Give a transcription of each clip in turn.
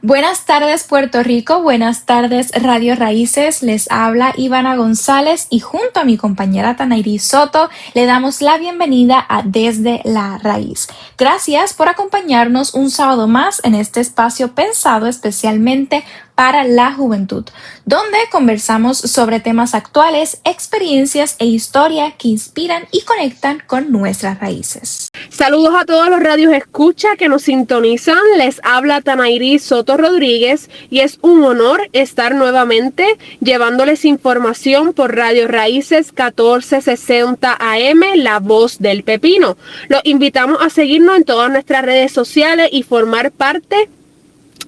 Buenas tardes, Puerto Rico. Buenas tardes, Radio Raíces. Les habla Ivana González y junto a mi compañera Tanayri Soto le damos la bienvenida a Desde la Raíz. Gracias por acompañarnos un sábado más en este espacio pensado especialmente para la juventud, donde conversamos sobre temas actuales, experiencias e historia que inspiran y conectan con nuestras raíces. Saludos a todos los radios escucha que nos sintonizan. Les habla Tanayri Soto Rodríguez y es un honor estar nuevamente llevándoles información por Radio Raíces 1460 AM, La Voz del Pepino. Los invitamos a seguirnos en todas nuestras redes sociales y formar parte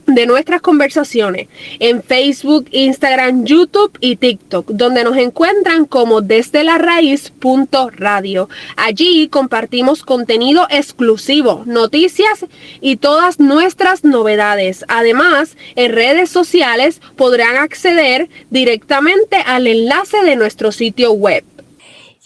de nuestras conversaciones en Facebook, Instagram, YouTube y TikTok, donde nos encuentran como Desde la Raíz.radio. Allí compartimos contenido exclusivo, noticias y todas nuestras novedades. Además, en redes sociales podrán acceder directamente al enlace de nuestro sitio web.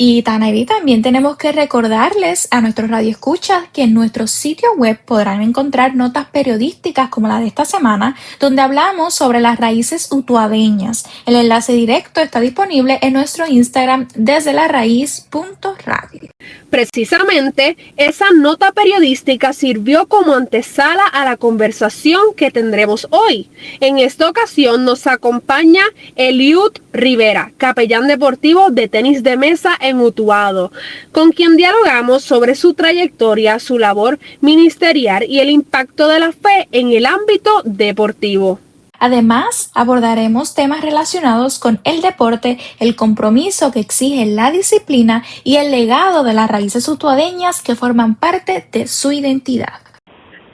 Y Tanayri, también tenemos que recordarles a nuestros radioescuchas que en nuestro sitio web podrán encontrar notas periodísticas como la de esta semana, donde hablamos sobre las raíces utuadeñas. El enlace directo está disponible en nuestro Instagram desde la raíz.radio. Precisamente, esa nota periodística sirvió como antesala a la conversación que tendremos hoy. En esta ocasión nos acompaña Eliud Rivera, capellán deportivo de tenis de mesa en Utuado, con quien dialogamos sobre su trayectoria, su labor ministerial y el impacto de la fe en el ámbito deportivo. Además, abordaremos temas relacionados con el deporte, el compromiso que exige la disciplina y el legado de las raíces utuadeñas que forman parte de su identidad.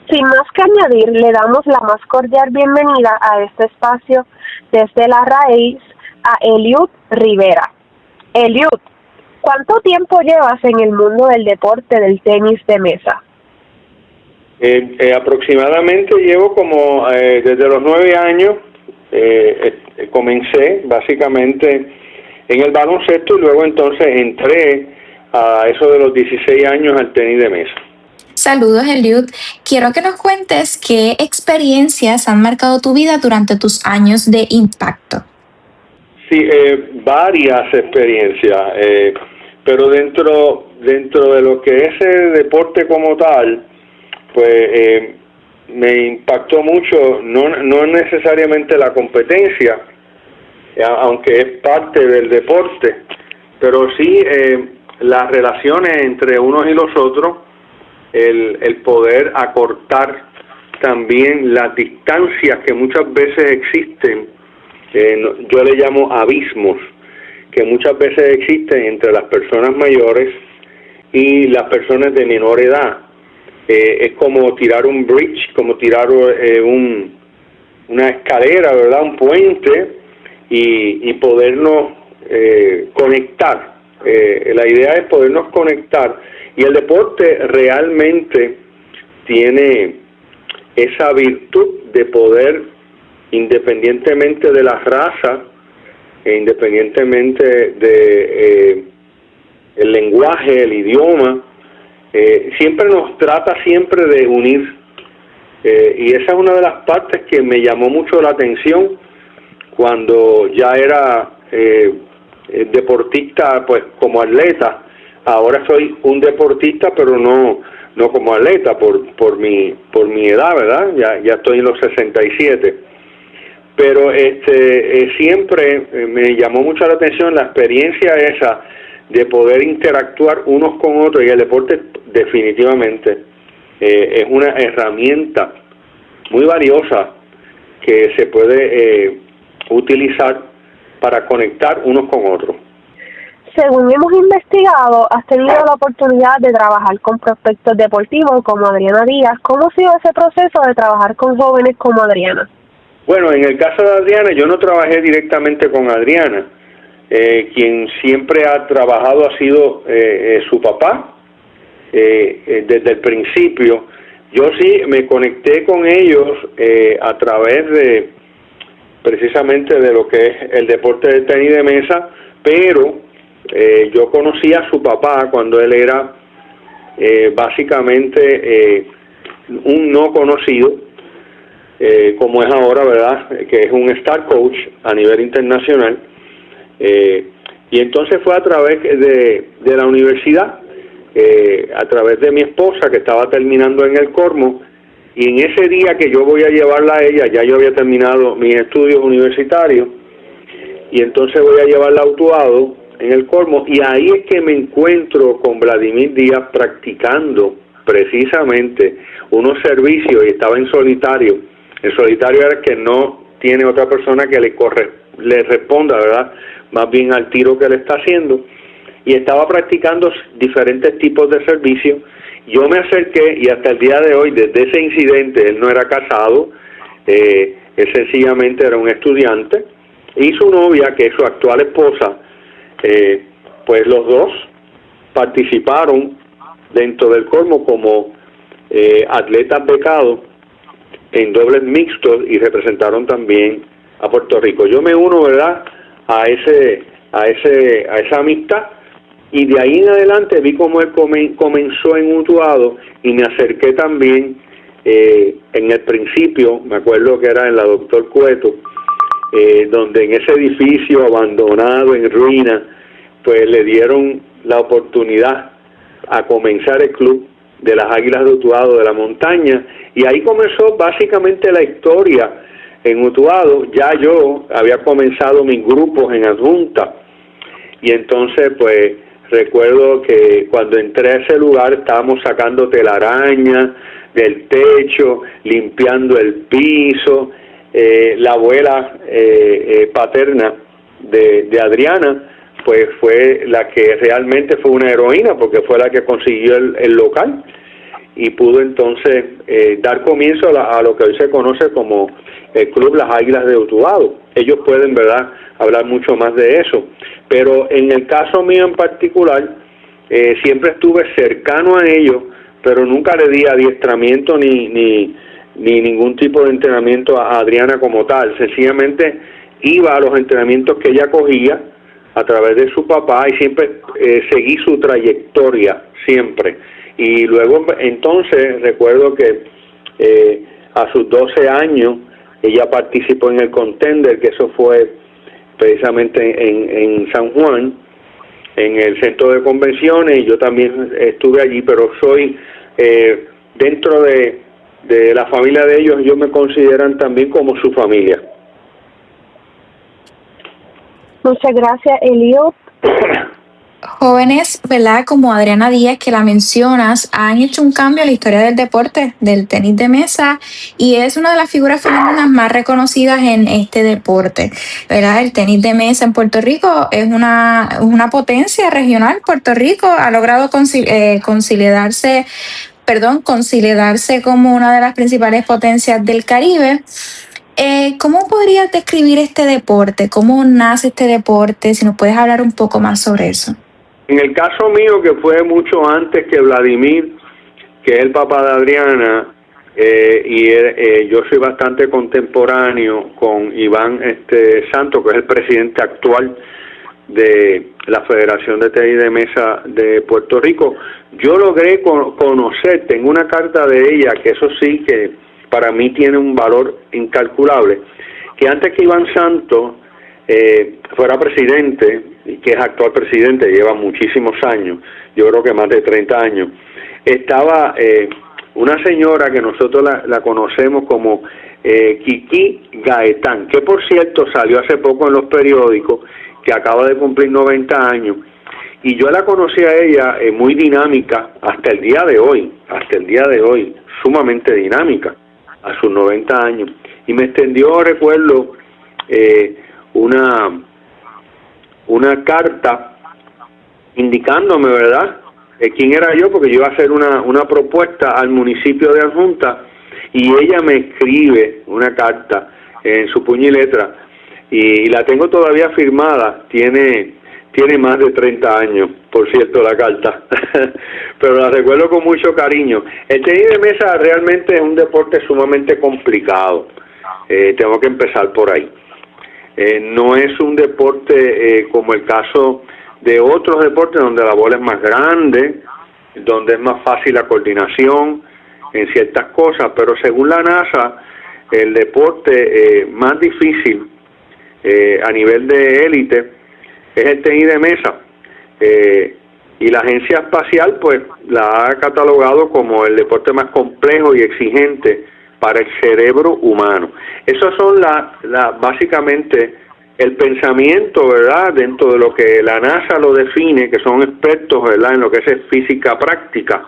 Sin más que añadir, le damos la más cordial bienvenida a este espacio Desde la Raíz a Eliud Rivera. Eliud, ¿cuánto tiempo llevas en el mundo del deporte del tenis de mesa? Aproximadamente llevo como desde los 9 años, comencé básicamente en el baloncesto y luego entonces entré a eso de los 16 años al tenis de mesa. Saludos, Eliud. Quiero que nos cuentes qué experiencias han marcado tu vida durante tus años de impacto. Sí, varias experiencias, pero dentro de lo que es el deporte como tal, pues me impactó mucho, no necesariamente la competencia, aunque es parte del deporte, pero sí las relaciones entre unos y los otros, el poder acortar también las distancias que muchas veces existen, yo le llamo abismos, que muchas veces existen entre las personas mayores y las personas de menor edad. Es como tirar un bridge, como tirar una escalera, ¿verdad? Un puente y podernos conectar. La idea es podernos conectar y el deporte realmente tiene esa virtud de poder, independientemente de la raza, independientemente de el lenguaje, el idioma, siempre nos trata siempre de unir, y esa es una de las partes que me llamó mucho la atención cuando ya era deportista, pues como atleta. Ahora soy un deportista, pero no como atleta por mi edad, ¿verdad? Ya estoy en los 67. Pero siempre me llamó mucho la atención la experiencia esa de poder interactuar unos con otros, y el deporte definitivamente es una herramienta muy valiosa que se puede utilizar para conectar unos con otros. Según hemos investigado, has tenido la oportunidad de trabajar con prospectos deportivos como Adriana Díaz. ¿Cómo ha sido ese proceso de trabajar con jóvenes como Adriana? Bueno, en el caso de Adriana, yo no trabajé directamente con Adriana. Quien siempre ha trabajado ha sido su papá, desde el principio. Yo sí me conecté con ellos a través de precisamente de lo que es el deporte del tenis de mesa, pero yo conocí a su papá cuando él era básicamente un no conocido, como es ahora, ¿verdad? Que es un star coach a nivel internacional. Y entonces fue a través de la universidad, a través de mi esposa, que estaba terminando en el Cormo, y en ese día que yo voy a llevarla a ella, ya yo había terminado mis estudios universitarios, y entonces voy a llevarla a Utuado, en el Cormo, y ahí es que me encuentro con Vladimir Díaz practicando precisamente unos servicios, y estaba en solitario. El solitario era que no tiene otra persona que le responda, ¿verdad?, más bien al tiro que le está haciendo, y estaba practicando diferentes tipos de servicios. Yo me acerqué, y hasta el día de hoy, desde ese incidente, él no era casado, él sencillamente era un estudiante, y su novia, que es su actual esposa, pues los dos participaron dentro del Cormo como atletas becados en dobles mixtos, y representaron también a Puerto Rico. Yo me uno, ¿verdad?, a esa amistad, y de ahí en adelante vi cómo él comenzó en Utuado, y me acerqué también en el principio, me acuerdo que era en la Doctor Cueto, donde en ese edificio abandonado, en ruina, pues le dieron la oportunidad a comenzar el club de las Águilas de Utuado de la Montaña, y ahí comenzó básicamente la historia en Utuado. Ya yo había comenzado mis grupos en adjunta, y entonces pues recuerdo que cuando entré a ese lugar estábamos sacando telaraña del techo, limpiando el piso. La abuela paterna de Adriana pues fue la que realmente fue una heroína, porque fue la que consiguió el local, y pudo entonces dar comienzo a lo que hoy se conoce como el Club Las Águilas de Utuado. Ellos pueden, ¿verdad?, hablar mucho más de eso, pero en el caso mío en particular, siempre estuve cercano a ellos, pero nunca le di adiestramiento ni ningún tipo de entrenamiento a Adriana como tal. Sencillamente iba a los entrenamientos que ella cogía a través de su papá, y siempre seguí su trayectoria, siempre. Y luego entonces recuerdo que a sus 12 años ella participó en el Contender, que eso fue precisamente en San Juan, en el centro de convenciones, y yo también estuve allí, pero soy dentro de la familia de ellos, ellos me consideran también como su familia. Muchas gracias, Eliud. Jóvenes, ¿verdad?, como Adriana Díaz, que la mencionas, han hecho un cambio en la historia del deporte, del tenis de mesa, y es una de las figuras femeninas más reconocidas en este deporte, ¿verdad? El tenis de mesa en Puerto Rico es una potencia regional. Puerto Rico ha logrado consolidarse como una de las principales potencias del Caribe. ¿Cómo podrías describir este deporte? ¿Cómo nace este deporte? Si nos puedes hablar un poco más sobre eso. En el caso mío, que fue mucho antes que Vladimir, que es el papá de Adriana, yo soy bastante contemporáneo con Iván Santos, que es el presidente actual de la Federación de Tenis de Mesa de Puerto Rico. Yo logré conocer, tengo una carta de ella, que eso sí que para mí tiene un valor incalculable, que antes que Iván Santos fuera presidente, y que es actual presidente, lleva muchísimos años, yo creo que más de 30 años, estaba una señora que nosotros la conocemos como Kiki Gaetán, que por cierto salió hace poco en los periódicos, que acaba de cumplir 90 años, y yo la conocí a ella muy dinámica hasta el día de hoy, sumamente dinámica, a sus 90 años, y me extendió, recuerdo, una carta indicándome, ¿verdad?, quién era yo, porque yo iba a hacer una propuesta al municipio de Adjunta, y ella me escribe una carta en su puño y letra, y la tengo todavía firmada, tiene más de 30 años, por cierto, la carta, pero la recuerdo con mucho cariño. El tenis de mesa realmente es un deporte sumamente complicado, tengo que empezar por ahí. No es un deporte como el caso de otros deportes donde la bola es más grande, donde es más fácil la coordinación en ciertas cosas, pero según la NASA, el deporte más difícil a nivel de élite es el tenis de mesa, y la agencia espacial pues la ha catalogado como el deporte más complejo y exigente para el cerebro humano. Esos son básicamente el pensamiento, ¿verdad?, dentro de lo que la NASA lo define, que son expertos, ¿verdad?, en lo que es física práctica,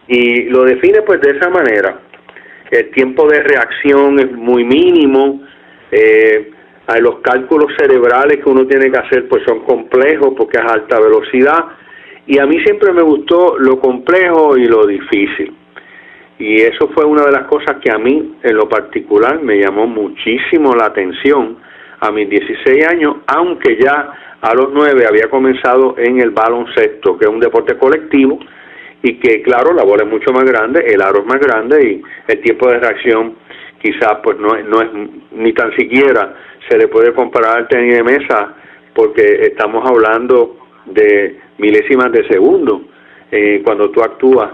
y lo define pues de esa manera. El tiempo de reacción es muy mínimo, los cálculos cerebrales que uno tiene que hacer pues son complejos porque es a alta velocidad, y a mí siempre me gustó lo complejo y lo difícil, y eso fue una de las cosas que a mí en lo particular me llamó muchísimo la atención a mis 16 años, aunque ya a los 9 había comenzado en el baloncesto, que es un deporte colectivo, y que claro, la bola es mucho más grande, el aro es más grande, y el tiempo de reacción quizás pues no es ni tan siquiera se le puede comparar al tenis de mesa, porque estamos hablando de milésimas de segundo cuando tú actúas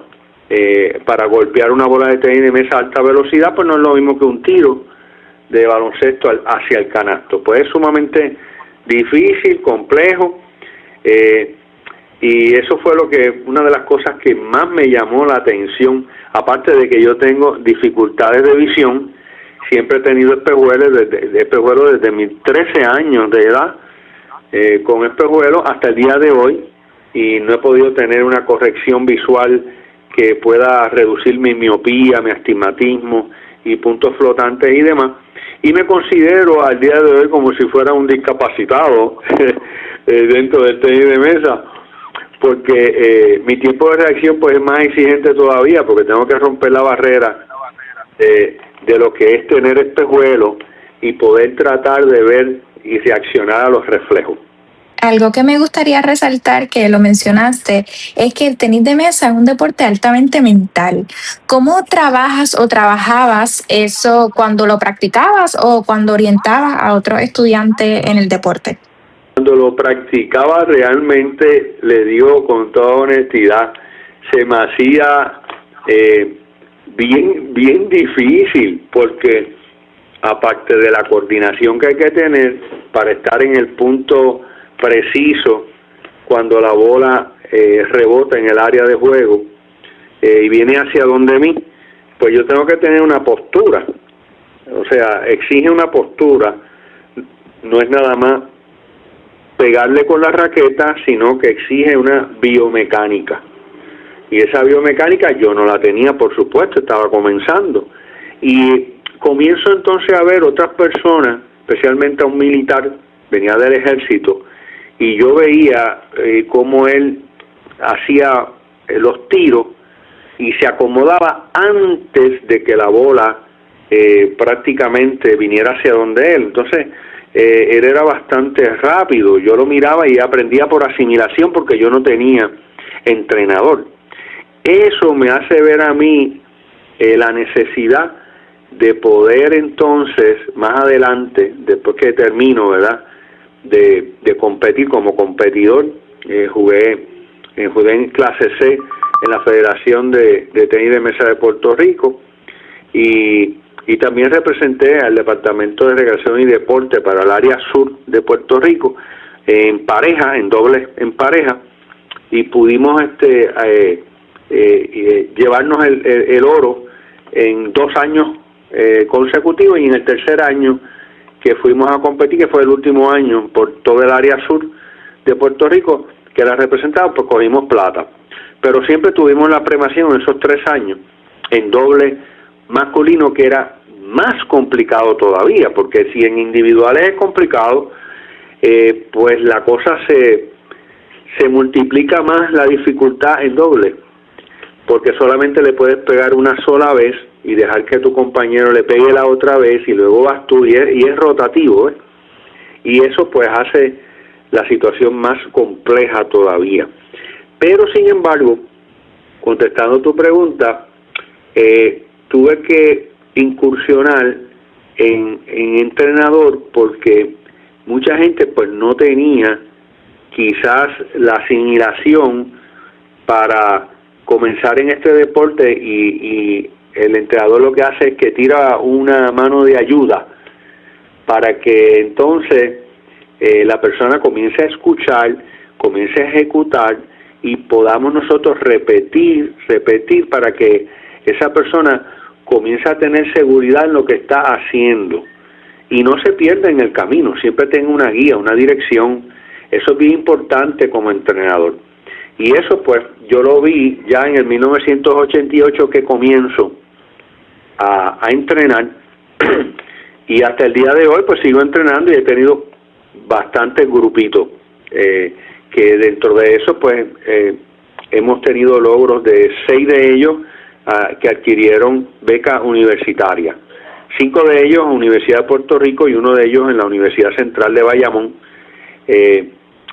para golpear una bola de tenis de mesa a alta velocidad, pues no es lo mismo que un tiro de baloncesto hacia el canasto. Pues es sumamente difícil, complejo, y eso fue una de las cosas que más me llamó la atención, aparte de que yo tengo dificultades de visión. Siempre he tenido espejuelos desde mis 13 años de edad, con espejuelos hasta el día de hoy, y no he podido tener una corrección visual que pueda reducir mi miopía, mi astigmatismo y puntos flotantes y demás, y me considero al día de hoy como si fuera un discapacitado dentro del tenis de mesa, porque mi tiempo de reacción pues es más exigente todavía, porque tengo que romper la barrera de lo que es tener espejuelos y poder tratar de ver y reaccionar a los reflejos. Algo que me gustaría resaltar, que lo mencionaste, es que el tenis de mesa es un deporte altamente mental. ¿Cómo trabajas o trabajabas eso cuando lo practicabas o cuando orientabas a otros estudiantes en el deporte? Cuando lo practicaba realmente, le digo con toda honestidad, se me hacía bien difícil, porque aparte de la coordinación que hay que tener para estar en el punto preciso cuando la bola rebota en el área de juego y viene hacia donde mí, pues yo tengo que tener una postura, o sea, exige una postura, no es nada más pegarle con la raqueta, sino que exige una biomecánica. Y esa biomecánica yo no la tenía, por supuesto, estaba comenzando. Y comienzo entonces a ver otras personas, especialmente a un militar, venía del ejército, y yo veía cómo él hacía los tiros y se acomodaba antes de que la bola prácticamente viniera hacia donde él. Entonces, él era bastante rápido, yo lo miraba y aprendía por asimilación porque yo no tenía entrenador. Eso me hace ver a mí la necesidad de poder entonces, más adelante, después que termino, ¿verdad?, de competir como competidor. Jugué en clase C en la Federación de Tenis de Mesa de Puerto Rico, y también representé al Departamento de Recreación y Deporte para el área sur de Puerto Rico en pareja, en doble en pareja, y pudimos llevarnos el oro en 2 años consecutivos, y en el tercer año que fuimos a competir, que fue el último año por todo el área sur de Puerto Rico que la representaba, pues cogimos plata. Pero siempre tuvimos la premiación en esos 3 años en doble masculino, que era más complicado todavía, porque si en individuales es complicado, pues la cosa se multiplica más la dificultad en doble, porque solamente le puedes pegar una sola vez y dejar que tu compañero le pegue la otra vez, y luego vas tú, y es rotativo, y eso pues hace la situación más compleja todavía. Pero sin embargo, contestando tu pregunta, tuve que incursionar en entrenador, porque mucha gente pues no tenía quizás la asimilación para comenzar en este deporte y el entrenador lo que hace es que tira una mano de ayuda para que entonces la persona comience a escuchar, comience a ejecutar y podamos nosotros repetir para que esa persona comience a tener seguridad en lo que está haciendo y no se pierda en el camino, siempre tenga una guía, una dirección. Eso es bien importante como entrenador. Y eso pues yo lo vi ya en el 1988 que comienzo a entrenar y hasta el día de hoy pues sigo entrenando y he tenido bastantes grupitos que dentro de eso pues hemos tenido logros de 6 de ellos que adquirieron beca universitaria, 5 de ellos en la Universidad de Puerto Rico y 1 de ellos en la Universidad Central de Bayamón,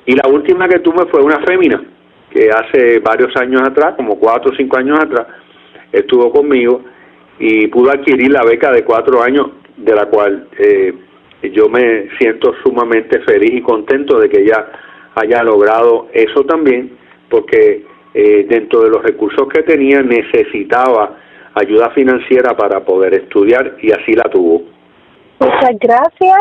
y la última que tuve fue una fémina que hace varios años atrás, como 4 o 5 años atrás, estuvo conmigo y pudo adquirir la beca de 4 años, de la cual yo me siento sumamente feliz y contento de que ella haya logrado eso también, porque dentro de los recursos que tenía necesitaba ayuda financiera para poder estudiar y así la tuvo. Muchas gracias.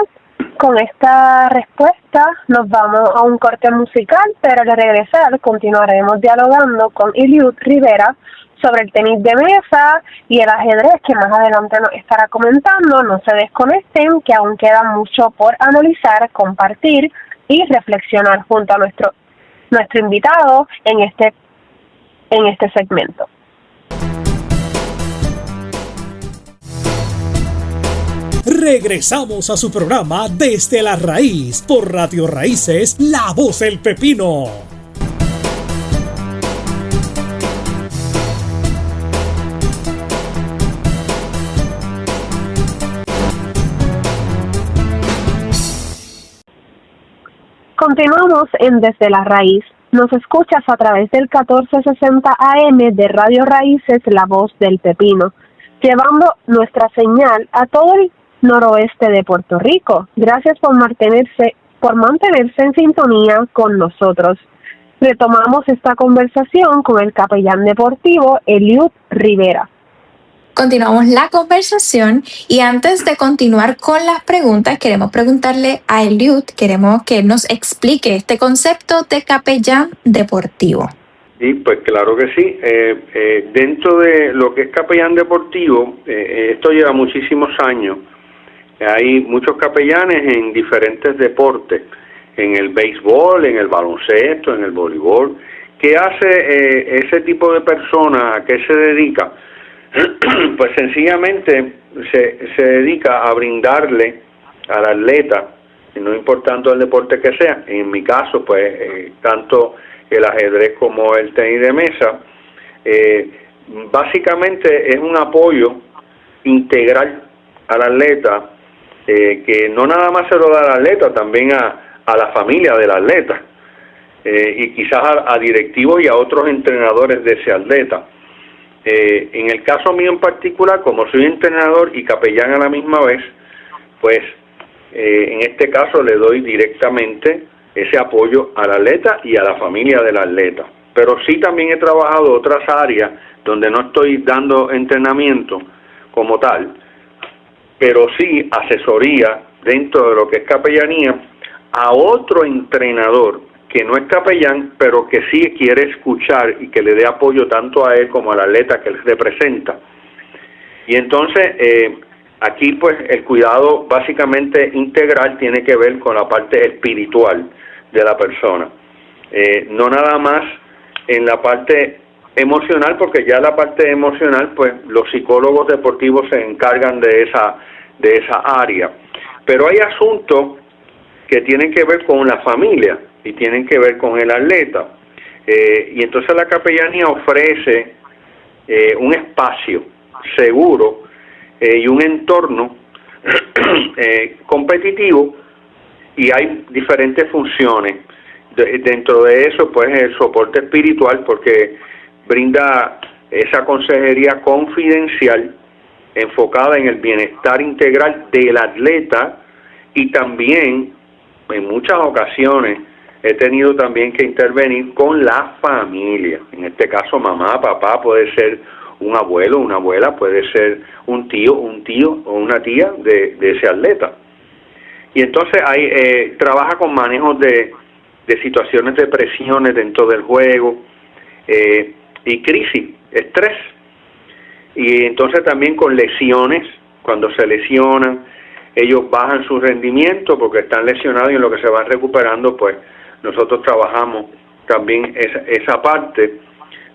Con esta respuesta nos vamos a un corte musical, pero al regresar continuaremos dialogando con Eliud Rivera sobre el tenis de mesa y el ajedrez, que más adelante nos estará comentando. No se desconecten, que aún queda mucho por analizar, compartir y reflexionar junto a nuestro invitado en este segmento. Regresamos a su programa Desde la Raíz por Radio Raíces, La Voz del Pepino. Continuamos en Desde la Raíz. Nos escuchas a través del 1460 AM de Radio Raíces, La Voz del Pepino, llevando nuestra señal a todo el noroeste de Puerto Rico. Gracias por mantenerse en sintonía con nosotros. Retomamos esta conversación con el capellán deportivo Eliud Rivera. Continuamos la conversación y antes de continuar con las preguntas, queremos preguntarle a Eliud, queremos que nos explique este concepto de capellán deportivo. Sí, pues claro que sí. Dentro de lo que es capellán deportivo, esto lleva muchísimos años. Hay muchos capellanes en diferentes deportes, en el béisbol, en el baloncesto, en el voleibol. ¿Qué hace ese tipo de persona? ¿A qué se dedica? Pues sencillamente se dedica a brindarle al atleta, no importando el deporte que sea, en mi caso pues tanto el ajedrez como el tenis de mesa, básicamente es un apoyo integral al atleta, que no nada más se lo da al atleta, también a la familia del atleta, y quizás a directivos y a otros entrenadores de ese atleta. En el caso mío en particular, como soy entrenador y capellán a la misma vez, pues en este caso le doy directamente ese apoyo al atleta y a la familia del atleta. Pero sí también he trabajado otras áreas donde no estoy dando entrenamiento como tal, pero sí asesoría dentro de lo que es capellanía a otro entrenador que no es capellán, pero que sí quiere escuchar y que le dé apoyo tanto a él como al atleta que él representa. Y entonces, aquí pues el cuidado básicamente integral tiene que ver con la parte espiritual de la persona. No nada más en la parte emocional, porque ya la parte emocional, pues los psicólogos deportivos se encargan de esa área. Pero hay asuntos que tienen que ver con la familia y tienen que ver con el atleta. Y entonces la capellanía ofrece un espacio seguro y un entorno competitivo, y hay diferentes funciones. Dentro de eso, pues, el soporte espiritual, porque brinda esa consejería confidencial enfocada en el bienestar integral del atleta, y también en muchas ocasiones he tenido también que intervenir con la familia, en este caso mamá, papá, puede ser un abuelo, una abuela, puede ser un tío o una tía de ese atleta. Y entonces trabaja con manejos de situaciones de presiones dentro del juego y crisis, estrés. Y entonces también con lesiones, cuando se lesionan, ellos bajan su rendimiento porque están lesionados y en lo que se van recuperando, pues nosotros trabajamos también esa parte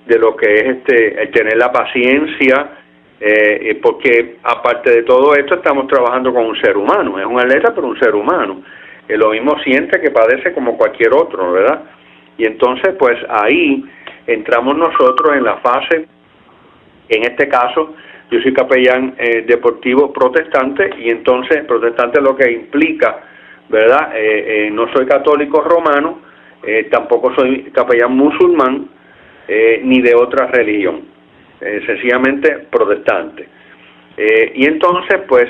de lo que es el tener la paciencia, porque aparte de todo esto estamos trabajando con un ser humano, es un atleta pero un ser humano, lo mismo siente que padece como cualquier otro, ¿verdad? Y entonces pues ahí entramos nosotros en la fase, en este caso yo soy capellán deportivo protestante, y entonces protestante lo que implica, ¿verdad? No soy católico romano, tampoco soy capellán musulmán, ni de otra religión, sencillamente protestante. Y entonces pues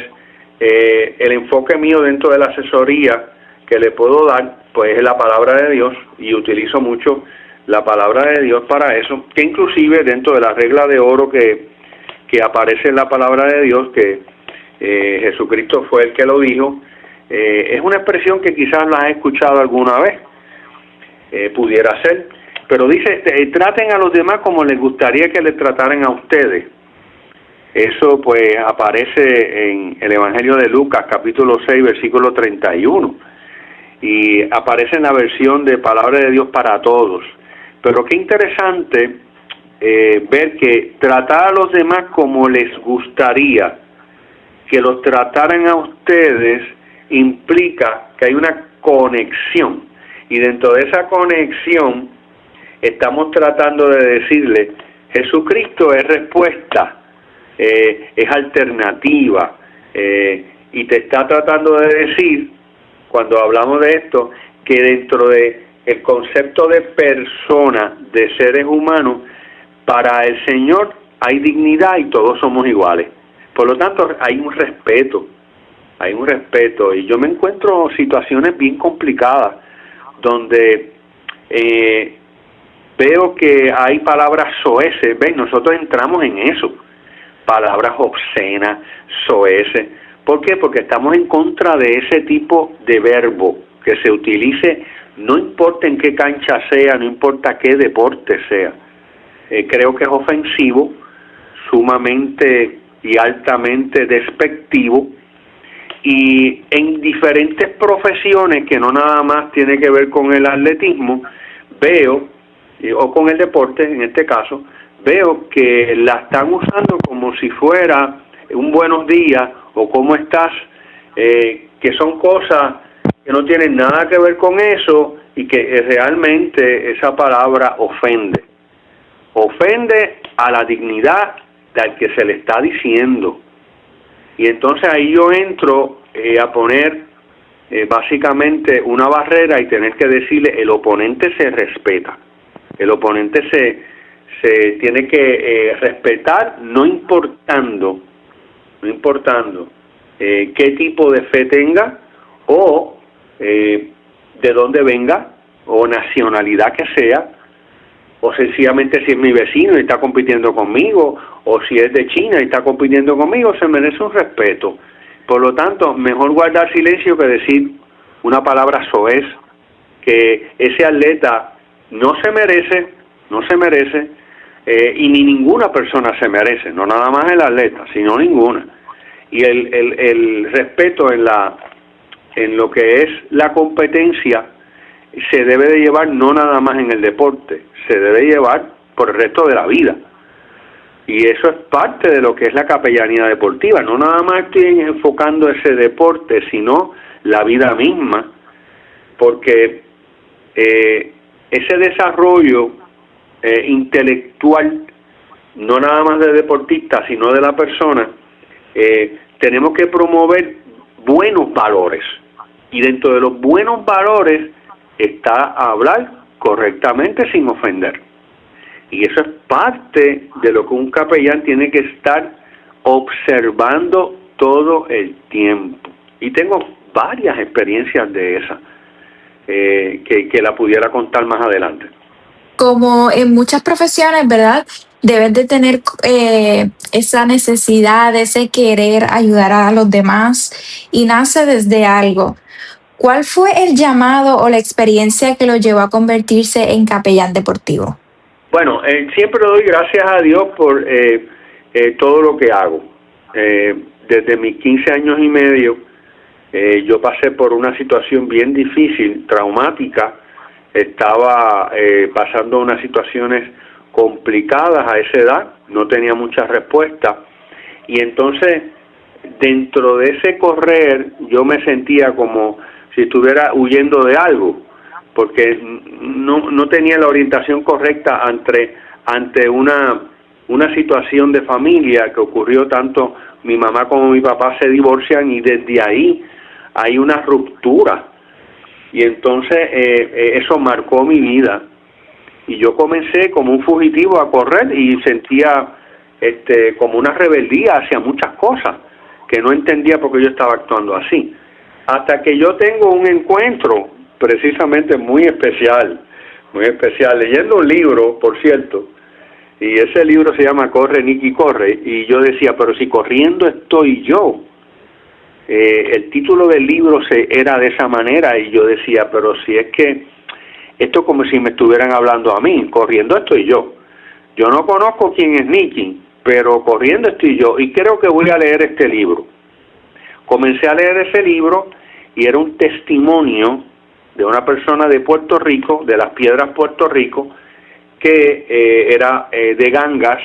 el enfoque mío dentro de la asesoría que le puedo dar pues es la palabra de Dios, y utilizo mucho la palabra de Dios para eso, que inclusive dentro de la regla de oro que aparece en la palabra de Dios, que Jesucristo fue el que lo dijo, es una expresión que quizás la has escuchado alguna vez, pudiera ser, pero dice, traten a los demás como les gustaría que les trataran a ustedes. Eso pues aparece en el Evangelio de Lucas, capítulo 6, versículo 31, y aparece en la versión de Palabra de Dios para Todos. Pero qué interesante ver que tratar a los demás como les gustaría que los trataran a ustedes implica que hay una conexión, y dentro de esa conexión estamos tratando de decirle, Jesucristo es respuesta, es alternativa, y te está tratando de decir, cuando hablamos de esto, que dentro de el concepto de persona, de seres humanos, para el Señor hay dignidad y todos somos iguales. Por lo tanto, hay un respeto, y yo me encuentro situaciones bien complicadas, donde veo que hay palabras soeces. ¿Ven? Nosotros entramos en eso, palabras obscenas, soeces. ¿Por qué? Porque estamos en contra de ese tipo de verbo que se utilice, no importa en qué cancha sea, no importa qué deporte sea. Creo que es ofensivo, sumamente y altamente despectivo, y en diferentes profesiones que no nada más tiene que ver con el atletismo, veo, o con el deporte en este caso, veo que la están usando como si fuera un buenos días o cómo estás, que son cosas que no tienen nada que ver con eso, y que realmente esa palabra ofende a la dignidad del que se le está diciendo. Y entonces ahí yo entro a poner básicamente una barrera y tener que decirle, el oponente se respeta, el oponente se tiene que respetar, no importando qué tipo de fe tenga, o de dónde venga, o nacionalidad que sea, o sencillamente si es mi vecino y está compitiendo conmigo, o si es de China y está compitiendo conmigo, se merece un respeto. Por lo tanto, mejor guardar silencio que decir una palabra soez que ese atleta no se merece, y ni ninguna persona se merece, no nada más el atleta, sino ninguna. Y el respeto en lo que es la competencia se debe de llevar no nada más en el deporte, se debe llevar por el resto de la vida. Y eso es parte de lo que es la capellanía deportiva. No nada más estoy enfocando ese deporte, sino la vida misma, porque ese desarrollo intelectual, no nada más del deportista, sino de la persona, tenemos que promover buenos valores. Y dentro de los buenos valores está hablar correctamente sin ofender. Y eso es parte de lo que un capellán tiene que estar observando todo el tiempo. Y tengo varias experiencias de esas que la pudiera contar más adelante. Como en muchas profesiones, ¿verdad? Debes de tener esa necesidad, ese querer ayudar a los demás y nace desde algo. ¿Cuál fue el llamado o la experiencia que lo llevó a convertirse en capellán deportivo? Bueno, siempre doy gracias a Dios por todo lo que hago. Desde mis 15 años y medio, yo pasé por una situación bien difícil, traumática. Estaba pasando unas situaciones complicadas a esa edad, no tenía muchas respuestas. Y entonces, dentro de ese correr, yo me sentía como si estuviera huyendo de algo, porque no tenía la orientación correcta ante una situación de familia que ocurrió. Tanto mi mamá como mi papá se divorcian y desde ahí hay una ruptura, y entonces eso marcó mi vida, y yo comencé como un fugitivo a correr y sentía como una rebeldía hacia muchas cosas que no entendía por qué yo estaba actuando así, hasta que yo tengo un encuentro precisamente muy especial, leyendo un libro, por cierto, y ese libro se llama Corre, Nicky, corre, y yo decía, pero si corriendo estoy yo. El título del libro era de esa manera, y yo decía, pero si es que esto es como si me estuvieran hablando a mí, corriendo estoy yo. Yo no conozco quién es Nicky, pero corriendo estoy yo, y creo que voy a leer este libro. Comencé a leer ese libro, y era un testimonio de una persona de Puerto Rico, de Las Piedras, Puerto Rico, que era de Gangas,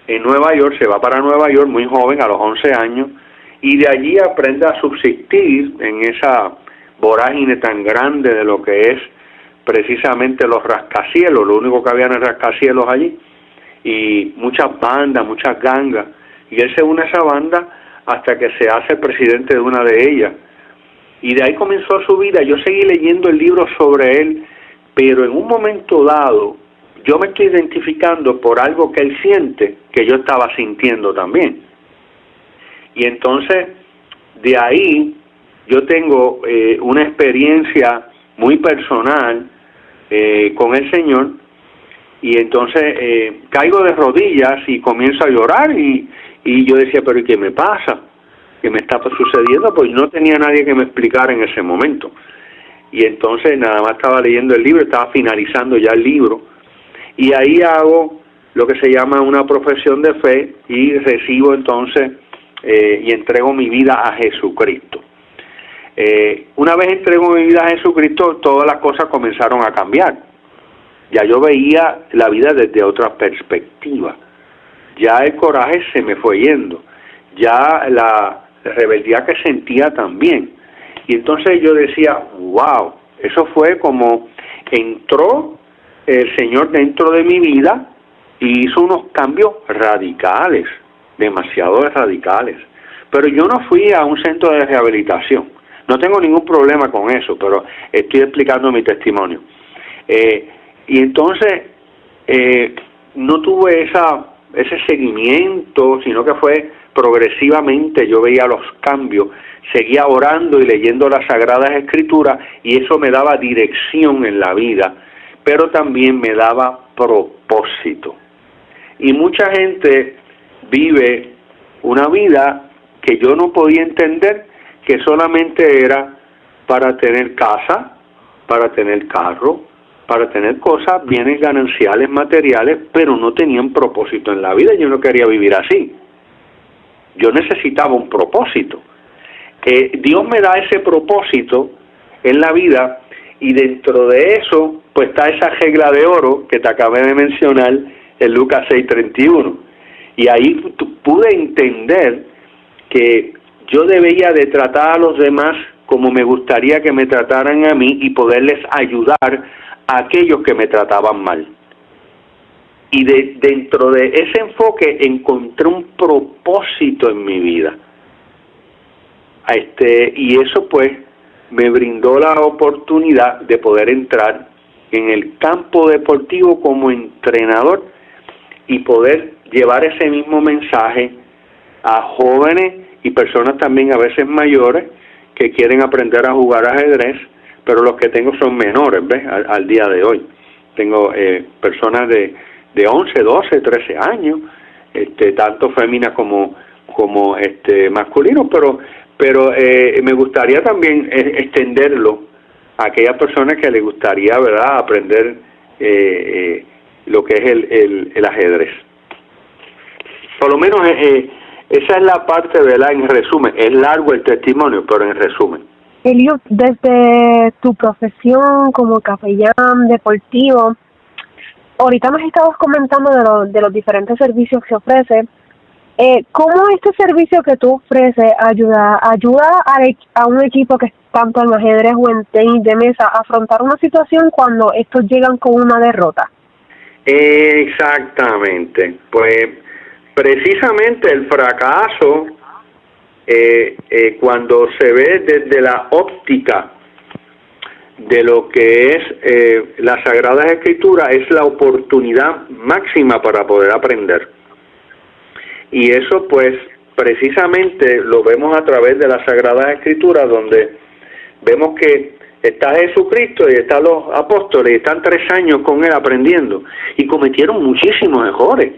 en Nueva York. Se va para Nueva York muy joven, a los 11 años, y de allí aprende a subsistir en esa vorágine tan grande de lo que es precisamente los rascacielos. Lo único que había en rascacielos allí, y muchas bandas, muchas gangas, y él se une a esa banda hasta que se hace presidente de una de ellas, y de ahí comenzó su vida. Yo seguí leyendo el libro sobre él, pero en un momento dado yo me estoy identificando por algo que él siente, que yo estaba sintiendo también. Y entonces, de ahí, yo tengo una experiencia muy personal con el Señor, y entonces caigo de rodillas y comienzo a llorar, y yo decía, pero ¿y qué me pasa? ¿Qué me está sucediendo? Pues no tenía nadie que me explicara en ese momento. Y entonces nada más estaba leyendo el libro, estaba finalizando ya el libro, y ahí hago lo que se llama una profesión de fe, y recibo entonces y entrego mi vida a Jesucristo. Una vez entrego mi vida a Jesucristo, todas las cosas comenzaron a cambiar. Ya yo veía la vida desde otra perspectiva. Ya el coraje se me fue yendo. Ya la rebeldía que sentía también. Y entonces yo decía, wow, eso fue como entró el Señor dentro de mi vida y hizo unos cambios radicales, demasiado radicales. Pero yo no fui a un centro de rehabilitación. No tengo ningún problema con eso, pero estoy explicando mi testimonio. Y entonces no tuve ese seguimiento, sino que fue progresivamente. Yo veía los cambios, seguía orando y leyendo las Sagradas Escrituras, y eso me daba dirección en la vida, pero también me daba propósito. Y mucha gente vive una vida que yo no podía entender, que solamente era para tener casa, para tener carro, para tener cosas, bienes gananciales, materiales, pero no tenían propósito en la vida. Yo no quería vivir así. Yo necesitaba un propósito. Dios me da ese propósito en la vida, y dentro de eso pues está esa regla de oro que te acabé de mencionar en Lucas 6:31. Y ahí pude entender que yo debía de tratar a los demás como me gustaría que me trataran a mí, y poderles ayudar a aquellos que me trataban mal. Y dentro de ese enfoque encontré un propósito en mi vida. Y eso pues me brindó la oportunidad de poder entrar en el campo deportivo como entrenador, y poder llevar ese mismo mensaje a jóvenes y personas también a veces mayores que quieren aprender a jugar ajedrez, pero los que tengo son menores, ¿ves? Al día de hoy. tengo personas de 11, 12, 13 años, tanto féminas como masculinos, pero me gustaría también extenderlo a aquellas personas que les gustaría, ¿verdad?, aprender lo que es el ajedrez. Por lo menos esa es la parte, ¿verdad?, en resumen. Es largo el testimonio, pero en resumen. Eliud, desde tu profesión como capellán deportivo, ahorita nos estabas comentando de los diferentes servicios que ofrece. ¿Cómo este servicio que tú ofreces ayuda a un equipo que tanto en ajedrez o en tenis de mesa a afrontar una situación cuando estos llegan con una derrota? Exactamente. Pues precisamente el fracaso, cuando se ve desde la óptica de lo que es las Sagradas Escrituras, es la oportunidad máxima para poder aprender. Y eso pues precisamente lo vemos a través de las Sagradas Escrituras, donde vemos que está Jesucristo y están los apóstoles, y están 3 años con él aprendiendo, y cometieron muchísimos errores,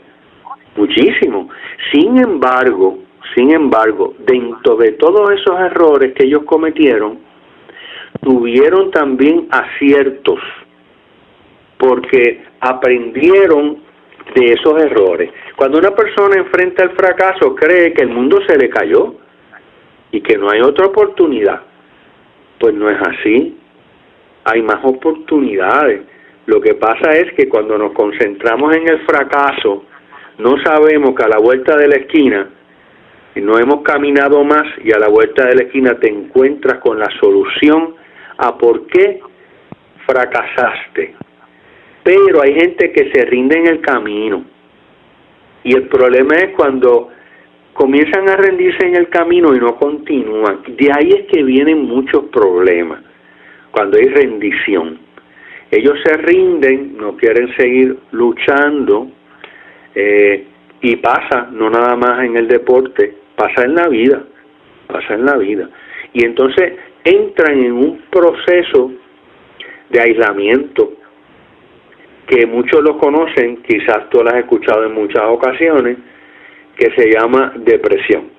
muchísimos. Sin embargo, dentro de todos esos errores que ellos cometieron, tuvieron también aciertos, porque aprendieron de esos errores. Cuando una persona enfrenta el fracaso, cree que el mundo se le cayó y que no hay otra oportunidad. Pues no es así. Hay más oportunidades. Lo que pasa es que cuando nos concentramos en el fracaso, no sabemos que a la vuelta de la esquina no hemos caminado más, y a la vuelta de la esquina te encuentras con la solución a por qué fracasaste. Pero hay gente que se rinde en el camino, y el problema es cuando comienzan a rendirse en el camino y no continúan. De ahí es que vienen muchos problemas, cuando hay rendición. Ellos se rinden, no quieren seguir luchando, y pasa, no nada más en el deporte, pasa en la vida. Y entonces entran en un proceso de aislamiento, que muchos lo conocen, quizás tú lo has escuchado en muchas ocasiones, que se llama depresión.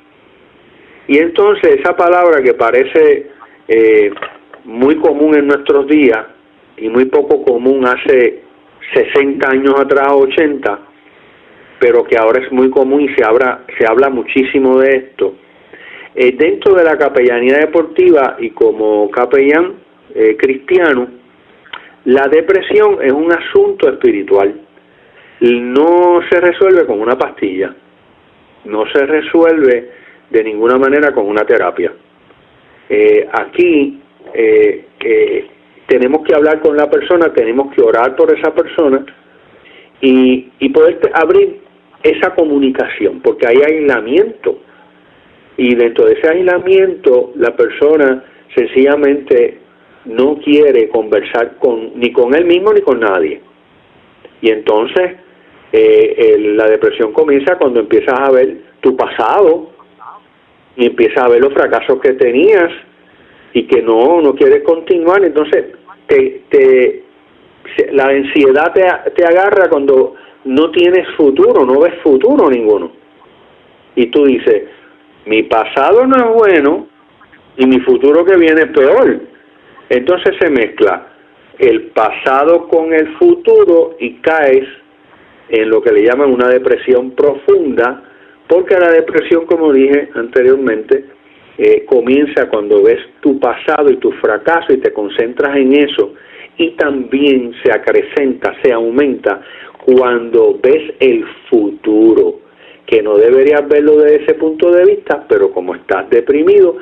Y entonces esa palabra que parece muy común en nuestros días y muy poco común hace 60 años atrás, 80, pero que ahora es muy común y se habla muchísimo de esto. Dentro de la capellanía deportiva y como capellán cristiano, la depresión es un asunto espiritual. No se resuelve con una pastilla, no se resuelve de ninguna manera con una terapia. Aquí tenemos que hablar con la persona, tenemos que orar por esa persona y poder abrir esa comunicación, porque hay aislamiento, y dentro de ese aislamiento la persona sencillamente no quiere conversar ni con él mismo ni con nadie. Y entonces la depresión comienza cuando empiezas a ver tu pasado y empiezas a ver los fracasos que tenías y que no quieres continuar. Entonces la ansiedad te agarra cuando no tienes futuro, no ves futuro ninguno. Y tú dices, mi pasado no es bueno y mi futuro que viene es peor. Entonces se mezcla el pasado con el futuro y caes en lo que le llaman una depresión profunda, porque la depresión, como dije anteriormente, comienza cuando ves tu pasado y tu fracaso y te concentras en eso, y también se acrecenta, se aumenta cuando ves el futuro, que no deberías verlo desde ese punto de vista, pero como estás deprimido,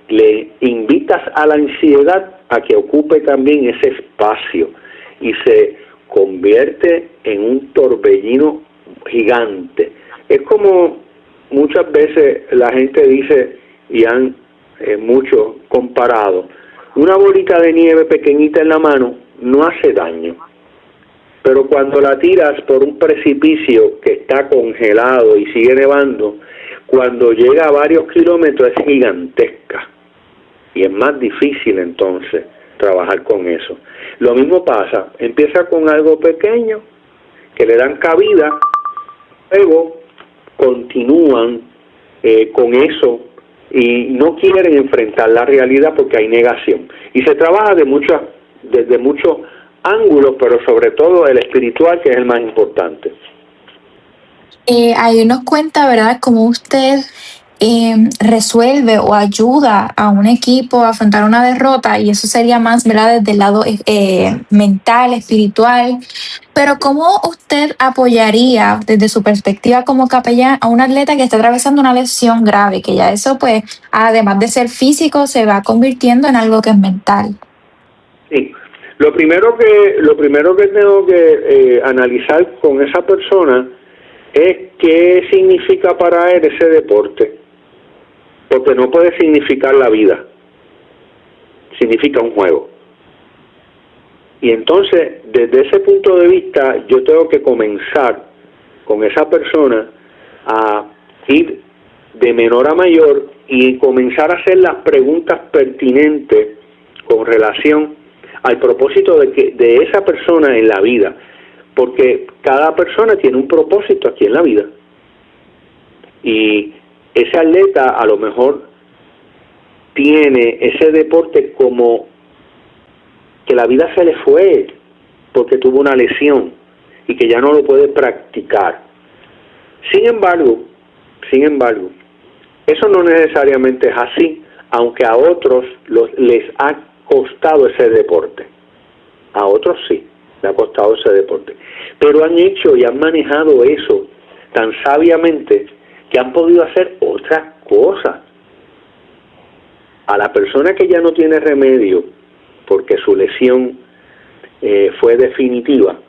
le invitas a la ansiedad a que ocupe también ese espacio y se convierte en un torbellino gigante. Es como muchas veces la gente dice, y han muchos comparado, una bolita de nieve pequeñita en la mano no hace daño, pero cuando la tiras por un precipicio que está congelado y sigue nevando, cuando llega a varios kilómetros es gigantesca y es más difícil entonces trabajar con eso. Lo mismo pasa, empieza con algo pequeño, que le dan cabida, luego continúan con eso y no quieren enfrentar la realidad porque hay negación. Y se trabaja desde muchos ángulos, pero sobre todo el espiritual, que es el más importante. Ahí nos cuenta, ¿verdad?, cómo usted resuelve o ayuda a un equipo a afrontar una derrota, y eso sería más, ¿verdad?, desde el lado mental, espiritual. Pero ¿cómo usted apoyaría desde su perspectiva como capellán a un atleta que está atravesando una lesión grave, que ya eso, pues, además de ser físico, se va convirtiendo en algo que es mental? Sí, lo primero que tengo que analizar con esa persona es qué significa para él ese deporte, porque no puede significar la vida, significa un juego. Y entonces, desde ese punto de vista, yo tengo que comenzar con esa persona a ir de menor a mayor y comenzar a hacer las preguntas pertinentes con relación al propósito de esa persona en la vida, porque cada persona tiene un propósito aquí en la vida. Y ese atleta a lo mejor tiene ese deporte como que la vida se le fue porque tuvo una lesión y que ya no lo puede practicar. Sin embargo, eso no necesariamente es así, aunque a otros les ha costado ese deporte. A otros sí, le ha costado ese deporte. Pero han hecho y han manejado eso tan sabiamente que han podido hacer otras cosas. A la persona que ya no tiene remedio porque su lesión fue definitiva,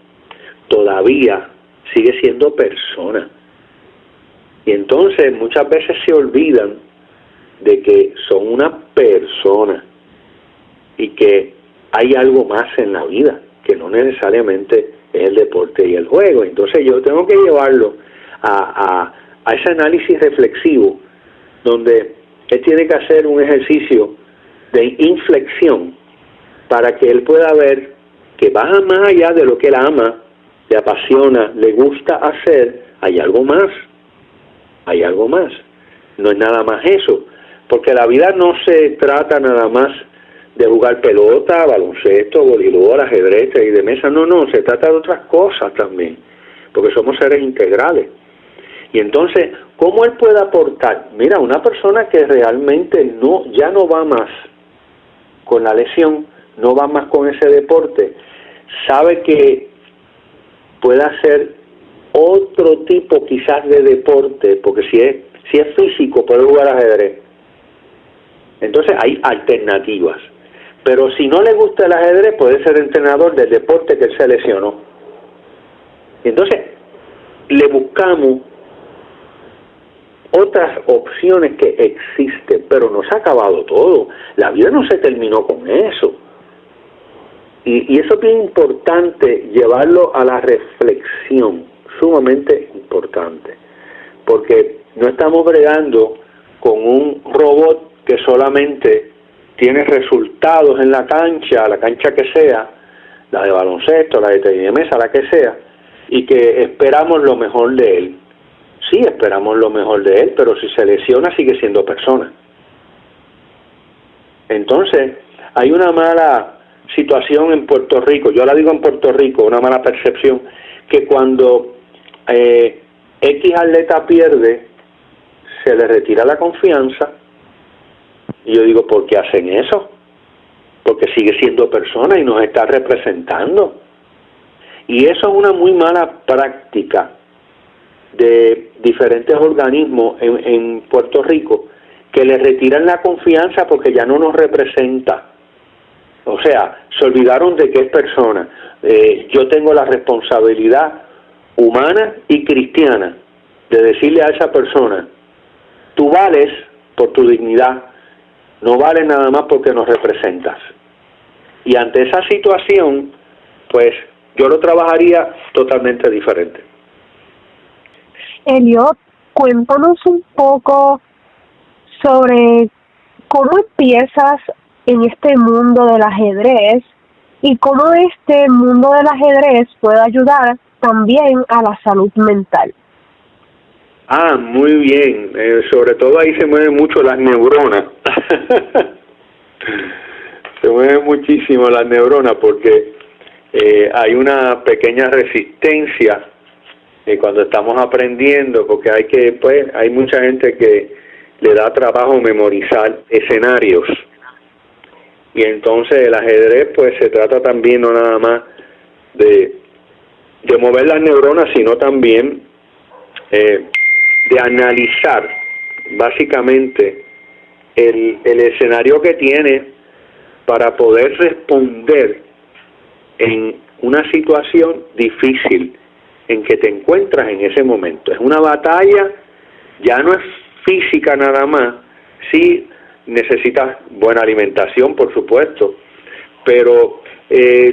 todavía sigue siendo persona. Y entonces muchas veces se olvidan de que son una persona y que hay algo más en la vida, que no necesariamente es el deporte y el juego. Entonces yo tengo que llevarlo a ese análisis reflexivo, donde él tiene que hacer un ejercicio de inflexión para que él pueda ver que va más allá de lo que él ama, le apasiona, le gusta hacer. Hay algo más, no es nada más eso, porque la vida no se trata nada más de jugar pelota, baloncesto, voleibol, ajedrez y de mesa, no, se trata de otras cosas también, porque somos seres integrales. Y entonces, ¿cómo él puede aportar? Mira, una persona que realmente ya no va más con la lesión, no va más con ese deporte, sabe que puede hacer otro tipo quizás de deporte, porque si es físico puede jugar ajedrez. Entonces hay alternativas. Pero si no le gusta el ajedrez, puede ser entrenador del deporte que él se lesionó. Entonces le buscamos otras opciones que existen, pero no se ha acabado todo. La vida no se terminó con eso. Y eso es bien importante, llevarlo a la reflexión, sumamente importante, porque no estamos bregando con un robot que solamente tiene resultados en la cancha que sea, la de baloncesto, la de tenis de mesa, la que sea, y que esperamos lo mejor de él. Sí, esperamos lo mejor de él, pero si se lesiona sigue siendo persona. Entonces, hay una mala situación en Puerto Rico, yo la digo en Puerto Rico, una mala percepción, que cuando X atleta pierde, se le retira la confianza. Y yo digo, ¿por qué hacen eso? Porque sigue siendo persona y nos está representando. Y eso es una muy mala práctica de diferentes organismos en Puerto Rico, que le retiran la confianza porque ya no nos representa. O sea, se olvidaron de que es persona. Yo tengo la responsabilidad humana y cristiana de decirle a esa persona, tú vales por tu dignidad, no vales nada más porque nos representas. Y ante esa situación, pues yo lo trabajaría totalmente diferente. Eliot, cuéntanos un poco sobre cómo empiezas en este mundo del ajedrez y cómo este mundo del ajedrez puede ayudar también a la salud mental. Muy bien. Sobre todo ahí se mueven mucho las neuronas. Se mueven muchísimo las neuronas porque hay una pequeña resistencia cuando estamos aprendiendo, porque hay mucha gente que le da trabajo memorizar escenarios. Y entonces el ajedrez pues se trata también no nada más de mover las neuronas, sino también de analizar básicamente el escenario que tiene para poder responder en una situación difícil en que te encuentras en ese momento. Es una batalla, ya no es física nada más, sí necesitas buena alimentación, por supuesto, pero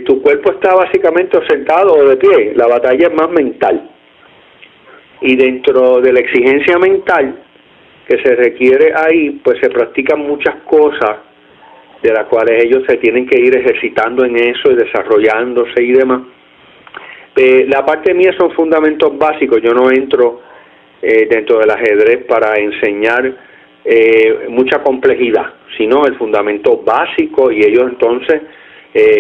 tu cuerpo está básicamente sentado o de pie. La batalla es más mental. Y dentro de la exigencia mental que se requiere ahí, pues se practican muchas cosas de las cuales ellos se tienen que ir ejercitando en eso y desarrollándose y demás. La parte mía son fundamentos básicos. Yo no entro dentro del ajedrez para enseñar mucha complejidad, sino el fundamento básico, y ellos entonces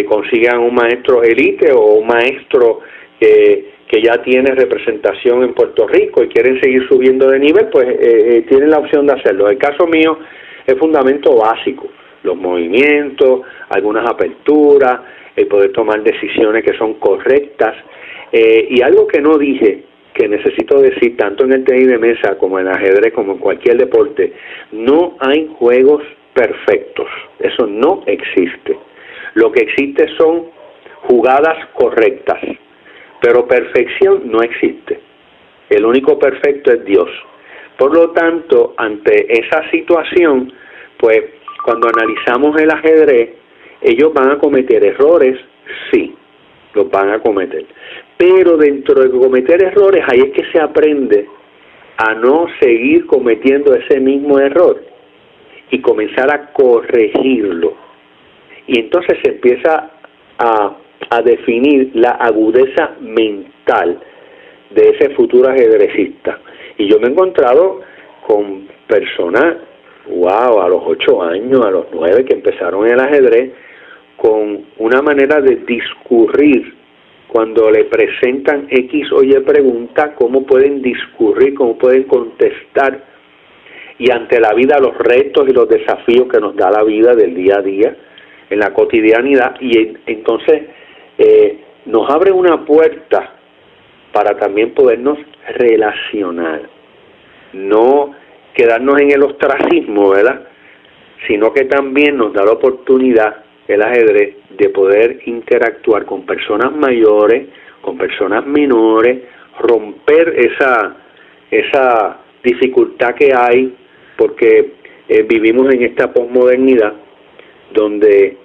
consigan un maestro élite o un maestro que ya tiene representación en Puerto Rico y quieren seguir subiendo de nivel, pues tienen la opción de hacerlo. El caso mío es fundamento básico, los movimientos, algunas aperturas, el poder tomar decisiones que son correctas, y algo que no dije, que necesito decir tanto en el tenis de mesa como en el ajedrez, como en cualquier deporte: no hay juegos perfectos, eso no existe. Lo que existe son jugadas correctas, pero perfección no existe. El único perfecto es Dios. Por lo tanto, ante esa situación, pues cuando analizamos el ajedrez, ellos van a cometer errores, sí, los van a cometer. Pero dentro de cometer errores, ahí es que se aprende a no seguir cometiendo ese mismo error y comenzar a corregirlo. Y entonces se empieza a definir la agudeza mental de ese futuro ajedrecista. Y yo me he encontrado con personas, a los 8 años, a los 9, que empezaron el ajedrez, con una manera de discurrir. Cuando le presentan X o Y pregunta, cómo pueden discurrir, cómo pueden contestar, y ante la vida, los retos y los desafíos que nos da la vida del día a día, en la cotidianidad, y entonces nos abre una puerta para también podernos relacionar, no quedarnos en el ostracismo, ¿verdad?, sino que también nos da la oportunidad, el ajedrez, de poder interactuar con personas mayores, con personas menores, romper esa dificultad que hay, porque vivimos en esta posmodernidad donde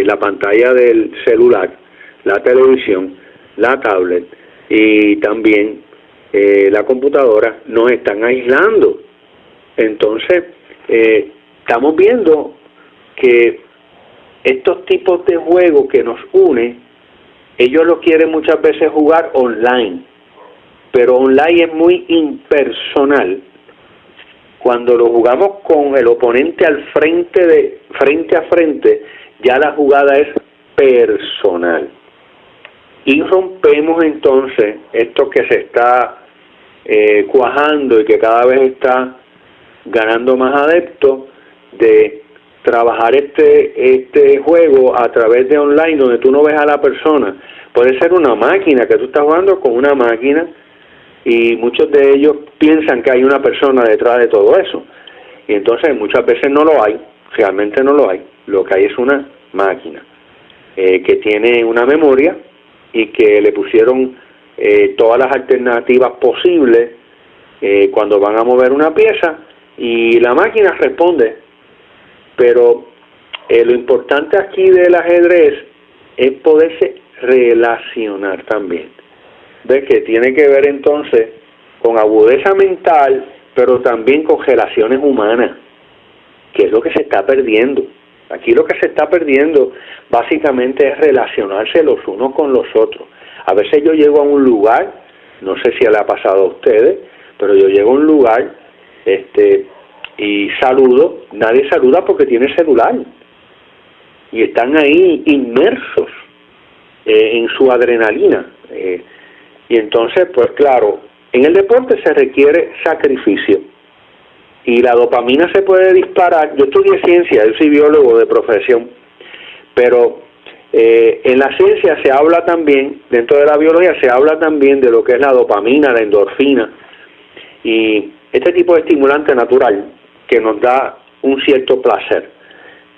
la pantalla del celular, la televisión, la tablet y también la computadora nos están aislando. Entonces estamos viendo que estos tipos de juegos que nos unen, ellos lo quieren muchas veces jugar online, pero online es muy impersonal. Cuando lo jugamos con el oponente frente a frente, ya la jugada es personal. Y rompemos entonces esto que se está cuajando y que cada vez está ganando más adeptos, de trabajar este juego a través de online, donde tú no ves a la persona. Puede ser una máquina, que tú estás jugando con una máquina, y muchos de ellos piensan que hay una persona detrás de todo eso, y entonces muchas veces no lo hay, realmente no lo hay. Lo que hay es una máquina que tiene una memoria y que le pusieron todas las alternativas posibles cuando van a mover una pieza, y la máquina responde. Pero lo importante aquí del ajedrez es poderse relacionar también. ¿Ves? Que tiene que ver entonces con agudeza mental, pero también con relaciones humanas, que es lo que se está perdiendo. Aquí lo que se está perdiendo básicamente es relacionarse los unos con los otros. A veces yo llego a un lugar, no sé si le ha pasado a ustedes, pero yo llego a un lugar y saludo, nadie saluda porque tiene celular. Y están ahí inmersos en su adrenalina. Y entonces, pues claro, en el deporte se requiere sacrificio. Y la dopamina se puede disparar. Yo estudié ciencia, yo soy biólogo de profesión, pero en la ciencia se habla también, dentro de la biología se habla también de lo que es la dopamina, la endorfina, y este tipo de estimulante natural que nos da un cierto placer.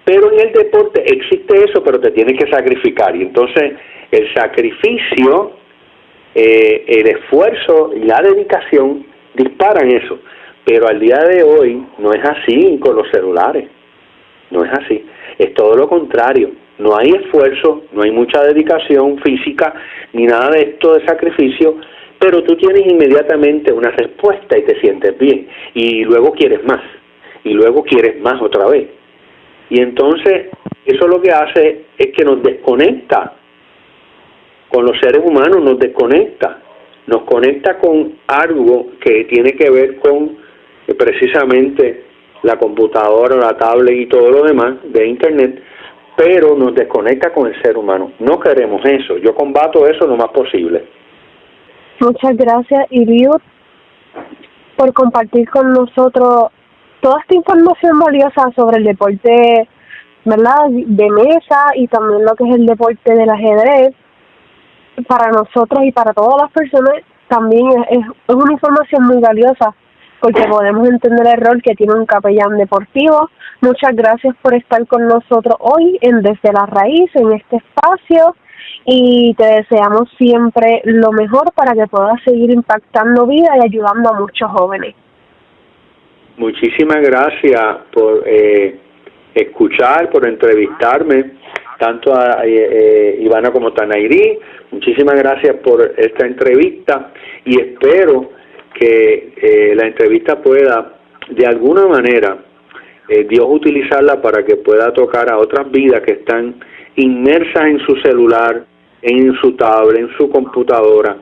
Pero en el deporte existe eso, pero te tienes que sacrificar. Y entonces el sacrificio, el esfuerzo y la dedicación disparan eso. Pero al día de hoy no es así con los celulares. No es así. Es todo lo contrario. No hay esfuerzo, no hay mucha dedicación física, ni nada de esto de sacrificio, pero tú tienes inmediatamente una respuesta y te sientes bien. Y luego quieres más. Y luego quieres más otra vez. Y entonces, eso lo que hace es que nos desconecta con los seres humanos, nos conecta con algo que tiene que ver con precisamente la computadora, la tablet y todo lo demás de Internet, pero nos desconecta con el ser humano. No queremos eso, yo combato eso lo más posible. Muchas gracias, Eliud, por compartir con nosotros toda esta información valiosa sobre el deporte, ¿verdad?, de mesa y también lo que es el deporte del ajedrez. Para nosotros y para todas las personas también es una información muy valiosa porque podemos entender el rol que tiene un capellán deportivo. Muchas gracias por estar con nosotros hoy en Desde la Raíz, en este espacio, y te deseamos siempre lo mejor para que puedas seguir impactando vida y ayudando a muchos jóvenes. Muchísimas gracias por escuchar, por entrevistarme, tanto a Ivana como a Tanairí. Muchísimas gracias por esta entrevista y espero que la entrevista pueda, de alguna manera, Dios utilizarla para que pueda tocar a otras vidas que están inmersas en su celular, en su tablet, en su computadora,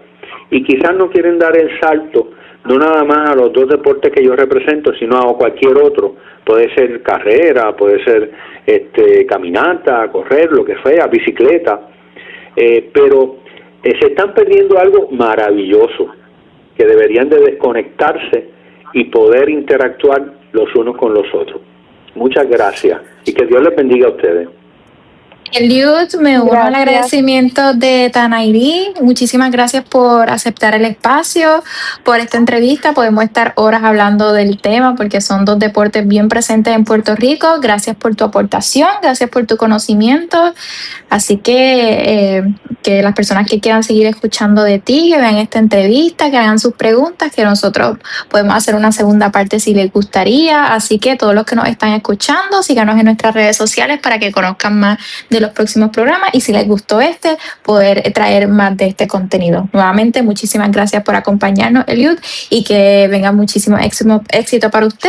y quizás no quieren dar el salto, no nada más a los dos deportes que yo represento, sino a cualquier otro. Puede ser carrera, puede ser caminata, correr, lo que sea, bicicleta, pero se están perdiendo algo maravilloso, que deberían de desconectarse y poder interactuar los unos con los otros. Muchas gracias y que Dios les bendiga a ustedes. Eliud, me uno al agradecimiento de Tanairí. Muchísimas gracias por aceptar el espacio, por esta entrevista. Podemos estar horas hablando del tema porque son dos deportes bien presentes en Puerto Rico. Gracias por tu aportación, gracias por tu conocimiento. Así que las personas que quieran seguir escuchando de ti, que vean esta entrevista, que hagan sus preguntas, que nosotros podemos hacer una segunda parte si les gustaría. Así que todos los que nos están escuchando, síganos en nuestras redes sociales para que conozcan más de los próximos programas y si les gustó poder traer más de este contenido. Nuevamente, muchísimas gracias por acompañarnos, Eliud, y que venga muchísimo éxito para usted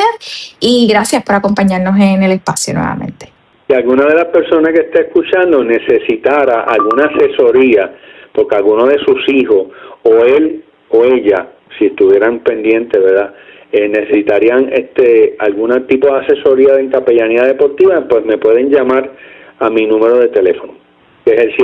y gracias por acompañarnos en el espacio nuevamente. Si alguna de las personas que esté escuchando necesitara alguna asesoría, porque alguno de sus hijos o él o ella, si estuvieran pendientes, ¿verdad?, necesitarían algún tipo de asesoría en capellanía deportiva, pues me pueden llamar a mi número de teléfono, que es el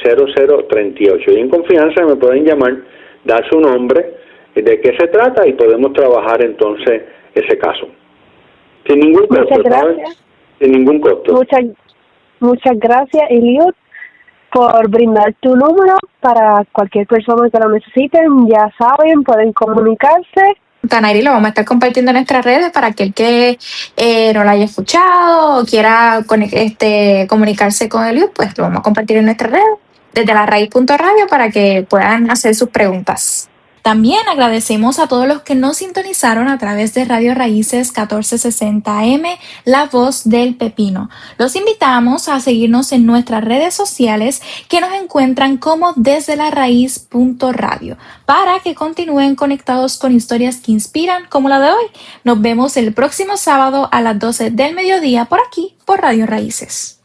787-467-0038. Y en confianza me pueden llamar, dar su nombre, de qué se trata y podemos trabajar entonces ese caso. Sin ningún costo. Muchas gracias. ¿Sabes? Sin ningún costo. Muchas gracias, Eliud, por brindar tu número para cualquier persona que lo necesiten. Ya saben, pueden comunicarse. Tanairí, lo vamos a estar compartiendo en nuestras redes para aquel que no lo haya escuchado o quiera comunicarse con Eliud, pues lo vamos a compartir en nuestras redes desde la raíz.radio para que puedan hacer sus preguntas. También agradecemos a todos los que nos sintonizaron a través de Radio Raíces 1460 AM, La Voz del Pepino. Los invitamos a seguirnos en nuestras redes sociales que nos encuentran como desdelarraiz.radio para que continúen conectados con historias que inspiran como la de hoy. Nos vemos el próximo sábado a las 12 del mediodía por aquí, por Radio Raíces.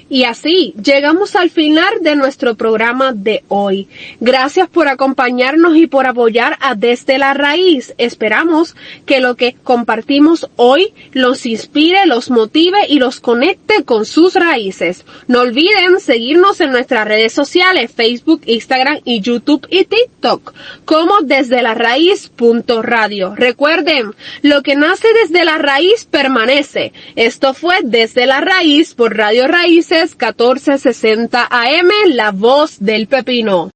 Y así llegamos al final de nuestro programa de hoy. Gracias por acompañarnos y por apoyar a Desde la Raíz. Esperamos que lo que compartimos hoy los inspire, los motive y los conecte con sus raíces. No olviden seguirnos en nuestras redes sociales, Facebook, Instagram y YouTube y TikTok, como desdelarraiz.radio. Recuerden, lo que nace desde la raíz permanece. Esto fue Desde la Raíz por Radio Raíces 1460 AM, La Voz del Pepino.